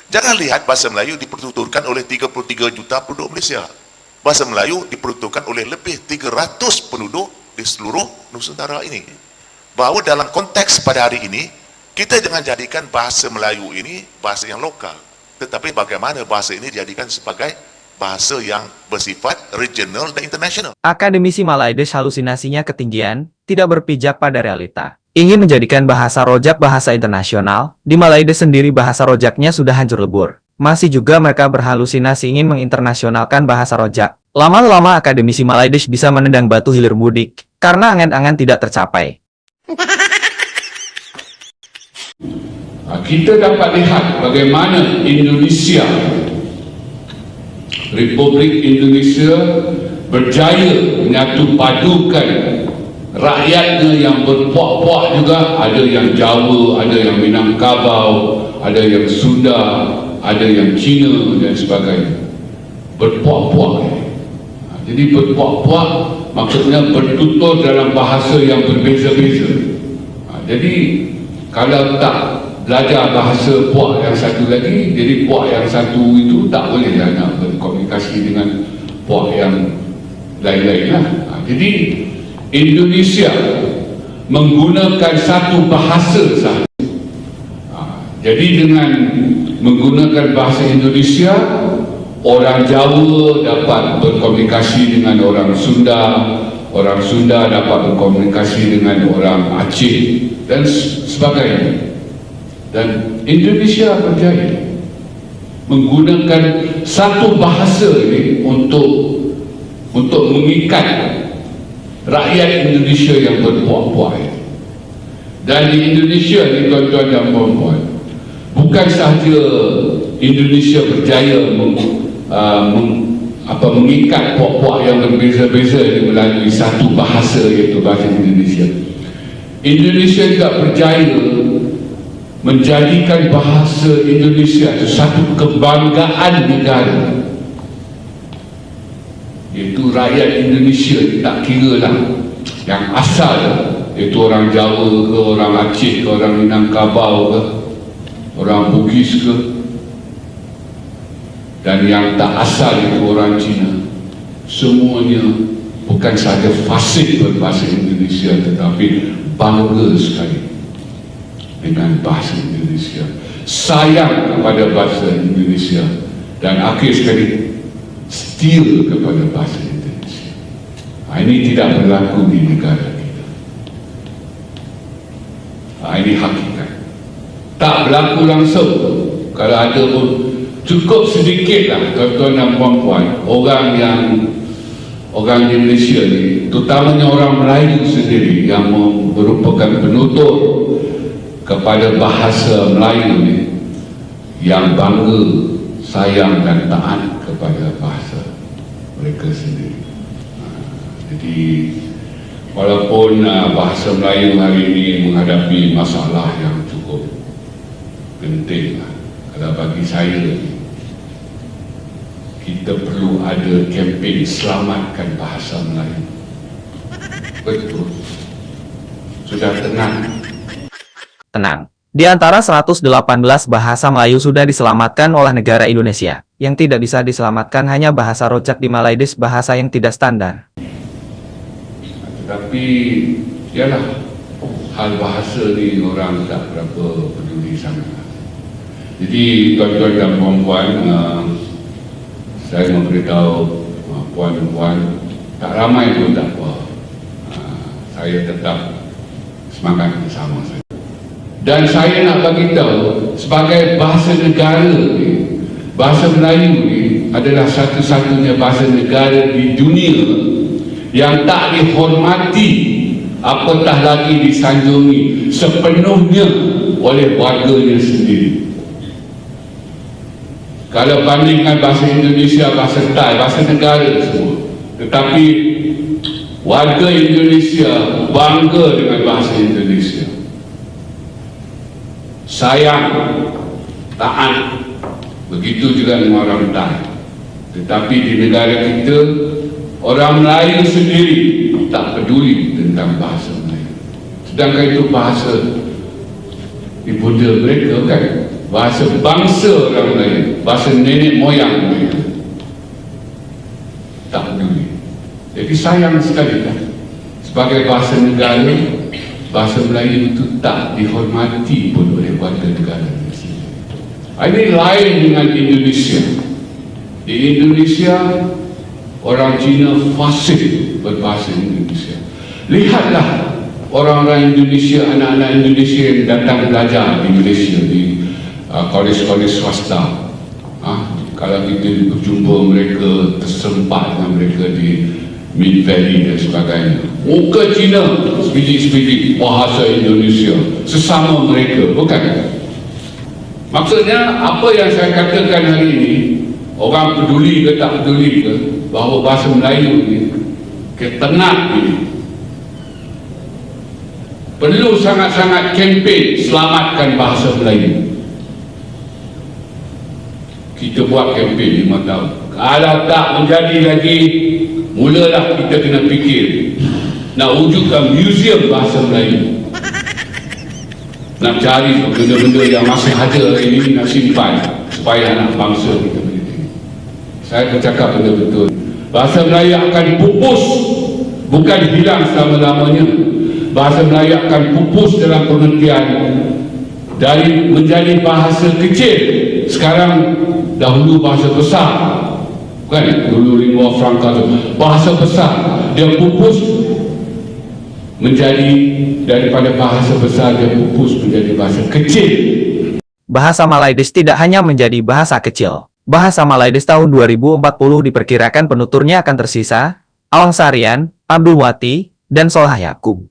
Jangan lihat bahasa Melayu dipertuturkan oleh 33 juta penduduk Malaysia. Bahasa Melayu dipertuturkan oleh lebih 300 penduduk di seluruh Nusantara ini. Bahawa dalam konteks pada hari ini, kita jangan jadikan bahasa Melayu ini bahasa yang lokal. Tetapi bagaimana bahasa ini dijadikan sebagai bahasa yang bersifat regional dan internasional. Akademisi Malaides halusinasinya ketinggian, tidak berpijak pada realita. Ingin menjadikan bahasa rojak bahasa internasional, di Malaides sendiri bahasa rojaknya sudah hancur lebur. Masih juga mereka berhalusinasi ingin menginternasionalkan bahasa rojak. Lama-lama akademisi Malaides bisa menendang batu hilir mudik, karena angan-angan tidak tercapai. Kita dapat lihat bagaimana Indonesia, Republik Indonesia berjaya menyatu padukan rakyatnya yang berpuak-puak juga. Ada yang Jawa, ada yang Minangkabau, ada yang Sunda, ada yang Cina dan sebagainya. Berpuak-puak. Jadi berpuak-puak maksudnya bertutur dalam bahasa yang berbeza-beza. Jadi kalau tak belajar bahasa puak yang satu lagi, jadi puak yang satu itu tak boleh lah nak berkomunikasi dengan puak yang lain-lain lah. Jadi Indonesia menggunakan satu bahasa sahaja. Jadi dengan menggunakan bahasa Indonesia, orang Jawa dapat berkomunikasi dengan orang Sunda dapat berkomunikasi dengan orang Aceh dan sebagainya. Dan Indonesia berjaya menggunakan satu bahasa ini untuk mengikat rakyat Indonesia yang berpuak-puak. Dan di Indonesia ni tuan-tuan dan puan-puan, bukan sahaja Indonesia berjaya mengikat puak-puak yang berbeza-beza melalui satu bahasa, iaitu bahasa Indonesia. Indonesia juga berjaya menjadikan bahasa Indonesia itu satu kebanggaan negara, iaitu rakyat Indonesia tak kira lah yang asal, iaitu orang Jawa ke, orang Aceh ke, orang Minangkabau ke, orang Bugis ke, dan yang tak asal itu orang Cina. Semuanya bukan sahaja fasih berbahasa Indonesia, tetapi bangga sekali dengan bahasa Indonesia, sayang kepada bahasa Indonesia, dan akhir sekali setia kepada bahasa Indonesia. Ini tidak berlaku di negara kita. Ini hakikat. Tak berlaku langsung. Kalau ada pun cukup sedikitlah tuan-tuan dan puan-puan, orang di Malaysia ni, terutamanya orang Melayu sendiri yang merupakan penutur kepada bahasa Melayu ni, yang bangga, sayang dan taat kepada bahasa mereka sendiri. Jadi walaupun bahasa Melayu hari ini menghadapi masalah yang cukup penting, kalau bagi saya, kita perlu ada kempen selamatkan bahasa Melayu. Betul. Sudah tenang. Tenang. Di antara 118 bahasa Melayu sudah diselamatkan oleh negara Indonesia. Yang tidak bisa diselamatkan hanya bahasa rojak di Malaides, bahasa yang tidak standar. Tetapi, yalah, hal bahasa ni orang tak berapa peduli sangat. Jadi, tuan-tuan dan puan-puan, saya memberitahu puan-puan, tak ramai pun tak apa. Saya tetap semangat bersama saya. Dan saya nak bagi tahu, sebagai bahasa negara ni, bahasa Melayu ni adalah satu-satunya bahasa negara di dunia yang tak dihormati, apatah lagi disanjungi sepenuhnya oleh warganya sendiri. Kalau bandingkan bahasa Indonesia, bahasa Thai, bahasa negara semua, tetapi warga Indonesia bangga dengan bahasa Indonesia, sayang, taat. Begitu juga dengan orang Thai. Tetapi di negara kita, orang Melayu sendiri tak peduli tentang bahasa Melayu. Sedangkan itu bahasa ibunda mereka kan. bahasa bangsa orang Melayu, bahasa nenek moyang mereka. Tak peduli. Jadi sayang sekali kan, sebagai bahasa negara, bahasa Melayu itu tak dihormati pun oleh warga negara. Ini lain dengan Indonesia. Di Indonesia, orang Cina fasih berbahasa Indonesia. Lihatlah orang-orang Indonesia, anak-anak Indonesia yang datang belajar di Malaysia, di kolej-kolej swasta. Kalau kita berjumpa mereka, tersempat dengan mereka di Mid Valley dan sebagainya, muka Cina sebidik-sebidik bahasa Indonesia sesama mereka, bukan? Maksudnya apa yang saya katakan hari ini, orang peduli ke tak peduli ke, bahawa bahasa Melayu ini ketenat ini perlu sangat-sangat kempen selamatkan bahasa Melayu. Kita buat kempen 5 tahun. Kalau tak menjadi lagi, mulalah kita kena fikir nak wujudkan muzium bahasa Melayu. Nak cari benda-benda yang masih ada hari ini, nak simpan supaya anak bangsa kita boleh tengok. Saya bercakap betul-betul, bahasa Melayu akan pupus, bukan hilang selama-lamanya. Bahasa Melayu akan pupus dalam pengertian dari menjadi bahasa kecil, sekarang dahulu bahasa besar, kan? Dulu lingua franca tu bahasa besar, dia pupus menjadi, daripada bahasa besar dia pupus menjadi bahasa kecil. Bahasa Malaides tidak hanya menjadi bahasa kecil. Bahasa Malaides tahun 2040 diperkirakan penuturnya akan tersisa Awang Sarian, Abdul Wati, dan Solah Yakub.